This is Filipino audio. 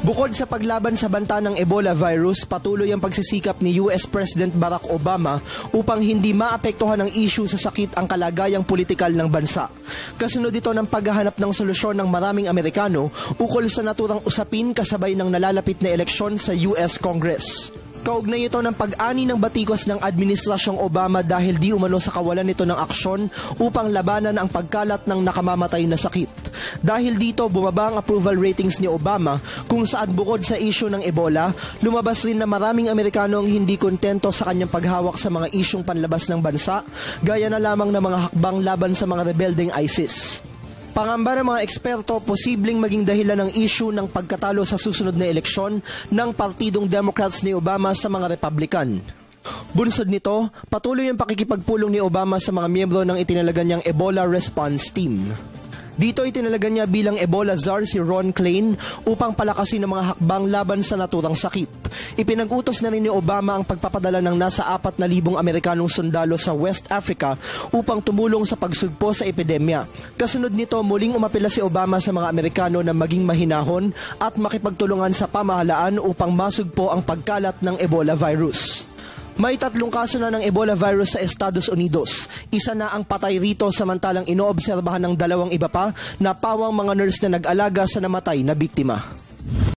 Bukod sa paglaban sa banta ng Ebola virus, patuloy ang pagsisikap ni US President Barack Obama upang hindi maapektuhan ng issue sa sakit ang kalagayang politikal ng bansa. Kasunod ito ng paghahanap ng solusyon ng maraming Amerikano ukol sa naturang usapin kasabay ng nalalapit na eleksyon sa US Congress. Kaugnay ito ng pag-ani ng batikos ng Administrasyong Obama dahil di umano sa kawalan nito ng aksyon upang labanan ang pagkalat ng nakamamatay na sakit. Dahil dito, bumaba ang approval ratings ni Obama kung saan bukod sa issue ng Ebola, lumabas rin na maraming Amerikano ang hindi kontento sa kanyang paghawak sa mga isyung panlabas ng bansa, gaya na lamang ng mga hakbang laban sa mga rebeldeng ISIS. Pangamba ng mga eksperto, posibleng maging dahilan ng issue ng pagkatalo sa susunod na eleksyon ng Partidong Democrats ni Obama sa mga Republican. Bunsod nito, patuloy ang pakikipagpulong ni Obama sa mga miyembro ng itinalaga niyang Ebola Response Team. Dito itinalaga niya bilang Ebola Czar si Ron Klain upang palakasin ang mga hakbang laban sa naturang sakit. Ipinag-utos na rin ni Obama ang pagpapadala ng nasa 4,000 Amerikanong sundalo sa West Africa upang tumulong sa pagsugpo sa epidemya. Kasunod nito, muling umapela si Obama sa mga Amerikano na maging mahinahon at makipagtulungan sa pamahalaan upang masugpo ang pagkalat ng Ebola virus. May 3 kaso na ng Ebola virus sa Estados Unidos. Isa na ang patay rito samantalang inoobserbahan ng 2 iba pa na pawang mga nurse na nag-alaga sa namatay na biktima.